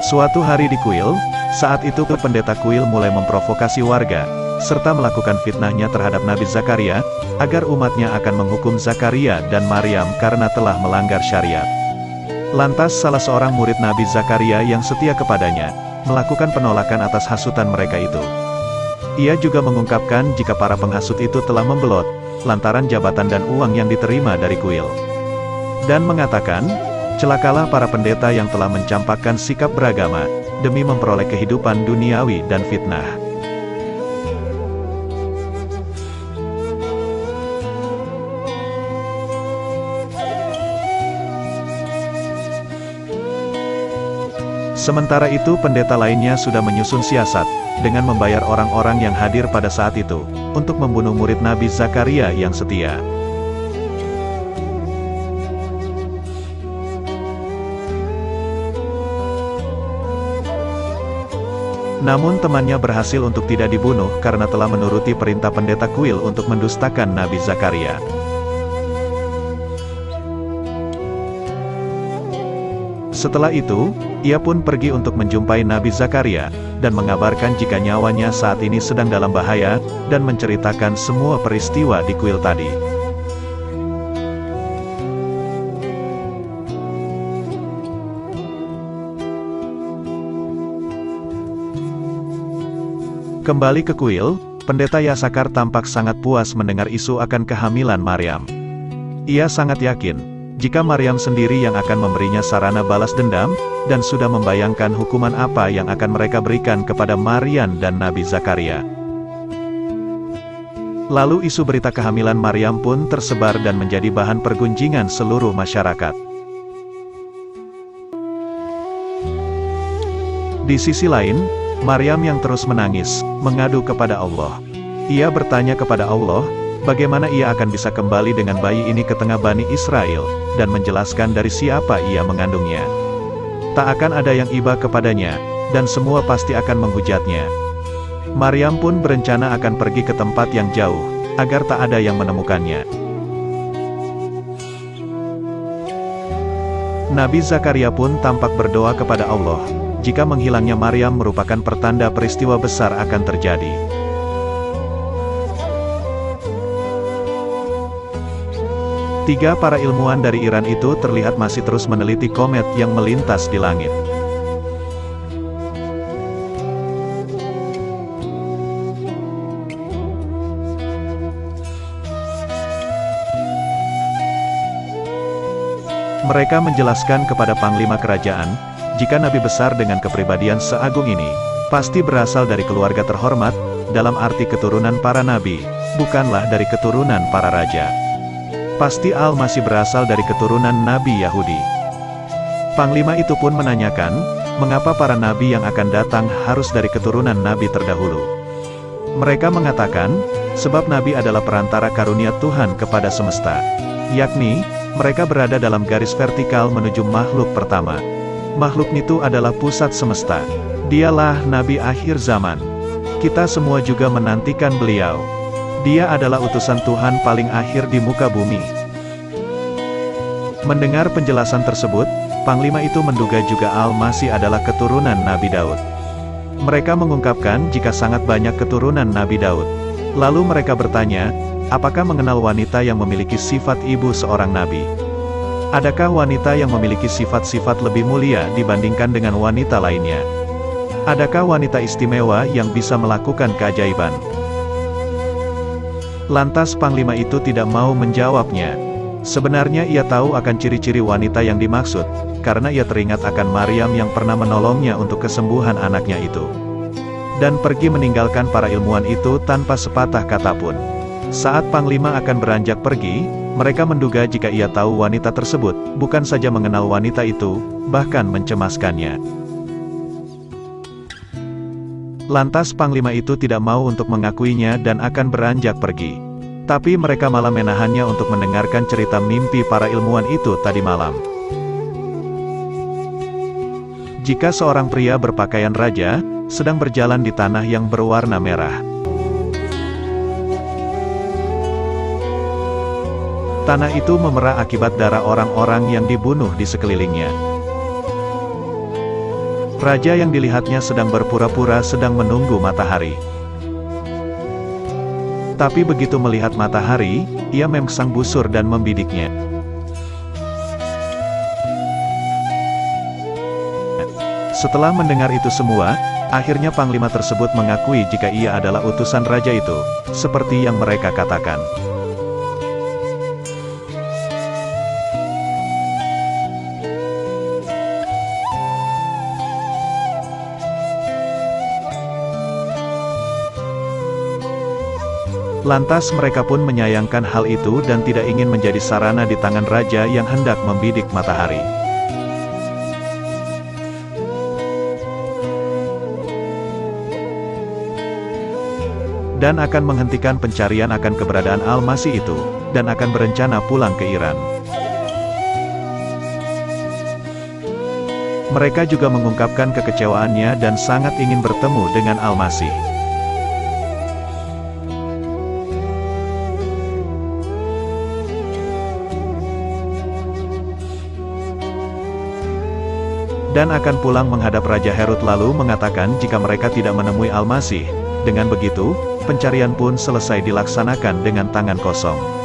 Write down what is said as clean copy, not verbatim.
Suatu hari di kuil, saat itu pendeta kuil mulai memprovokasi warga, serta melakukan fitnahnya terhadap Nabi Zakaria, agar umatnya akan menghukum Zakaria dan Maryam karena telah melanggar syariat. Lantas salah seorang murid Nabi Zakaria yang setia kepadanya, melakukan penolakan atas hasutan mereka itu. Ia juga mengungkapkan jika para penghasut itu telah membelot, lantaran jabatan dan uang yang diterima dari kuil. Dan mengatakan, celakalah para pendeta yang telah mencampakkan sikap beragama, demi memperoleh kehidupan duniawi dan fitnah. Sementara itu pendeta lainnya sudah menyusun siasat, dengan membayar orang-orang yang hadir pada saat itu, untuk membunuh murid Nabi Zakaria yang setia. Namun temannya berhasil untuk tidak dibunuh karena telah menuruti perintah pendeta kuil untuk mendustakan Nabi Zakaria. Setelah itu, ia pun pergi untuk menjumpai Nabi Zakaria, dan mengabarkan jika nyawanya saat ini sedang dalam bahaya, dan menceritakan semua peristiwa di kuil tadi. Kembali ke kuil, pendeta Yasakar tampak sangat puas mendengar isu akan kehamilan Maryam. Ia sangat yakin, jika Maryam sendiri yang akan memberinya sarana balas dendam, dan sudah membayangkan hukuman apa yang akan mereka berikan kepada Maryam dan Nabi Zakaria. Lalu isu berita kehamilan Maryam pun tersebar dan menjadi bahan pergunjingan seluruh masyarakat. Di sisi lain, Maryam yang terus menangis, mengadu kepada Allah. Ia bertanya kepada Allah, bagaimana ia akan bisa kembali dengan bayi ini ke tengah Bani Israel, dan menjelaskan dari siapa ia mengandungnya. Tak akan ada yang iba kepadanya, dan semua pasti akan menghujatnya. Maryam pun berencana akan pergi ke tempat yang jauh, agar tak ada yang menemukannya. Nabi Zakaria pun tampak berdoa kepada Allah, jika menghilangnya Maryam merupakan pertanda peristiwa besar akan terjadi. Tiga para ilmuwan dari Iran itu terlihat masih terus meneliti komet yang melintas di langit. Mereka menjelaskan kepada Panglima Kerajaan, jika Nabi besar dengan kepribadian seagung ini, pasti berasal dari keluarga terhormat, dalam arti keturunan para nabi, bukanlah dari keturunan para raja. Pasti Al-Masih berasal dari keturunan Nabi Yahudi. Panglima itu pun menanyakan, mengapa para nabi yang akan datang harus dari keturunan nabi terdahulu. Mereka mengatakan, sebab nabi adalah perantara karunia Tuhan kepada semesta. Yakni, mereka berada dalam garis vertikal menuju makhluk pertama. Makhluk itu adalah pusat semesta. Dialah Nabi akhir zaman. Kita semua juga menantikan beliau. Dia adalah utusan Tuhan paling akhir di muka bumi. Mendengar penjelasan tersebut, Panglima itu menduga juga Al-Masih adalah keturunan Nabi Daud. Mereka mengungkapkan jika sangat banyak keturunan Nabi Daud. Lalu mereka bertanya, apakah mengenal wanita yang memiliki sifat ibu seorang nabi? Adakah wanita yang memiliki sifat-sifat lebih mulia dibandingkan dengan wanita lainnya? Adakah wanita istimewa yang bisa melakukan keajaiban? Lantas Panglima itu tidak mau menjawabnya. Sebenarnya ia tahu akan ciri-ciri wanita yang dimaksud, karena ia teringat akan Maryam yang pernah menolongnya untuk kesembuhan anaknya itu. Dan pergi meninggalkan para ilmuwan itu tanpa sepatah kata pun. Saat Panglima akan beranjak pergi, mereka menduga jika ia tahu wanita tersebut, bukan saja mengenal wanita itu, bahkan mencemaskannya. Lantas Panglima itu tidak mau untuk mengakuinya dan akan beranjak pergi. Tapi mereka malah menahannya untuk mendengarkan cerita mimpi para ilmuwan itu tadi malam. Jika seorang pria berpakaian raja, sedang berjalan di tanah yang berwarna merah. Tanah itu memerah akibat darah orang-orang yang dibunuh di sekelilingnya. Raja yang dilihatnya sedang berpura-pura sedang menunggu matahari. Tapi begitu melihat matahari, ia memengsang busur dan membidiknya. Setelah mendengar itu semua, akhirnya Panglima tersebut mengakui jika ia adalah utusan raja itu, seperti yang mereka katakan. Lantas mereka pun menyayangkan hal itu dan tidak ingin menjadi sarana di tangan raja yang hendak membidik matahari. Dan akan menghentikan pencarian akan keberadaan Al-Masih itu, dan akan berencana pulang ke Iran. Mereka juga mengungkapkan kekecewaannya dan sangat ingin bertemu dengan Al-Masih. Dan akan pulang menghadap Raja Herod lalu mengatakan jika mereka tidak menemui Al-Masih. Dengan begitu, pencarian pun selesai dilaksanakan dengan tangan kosong.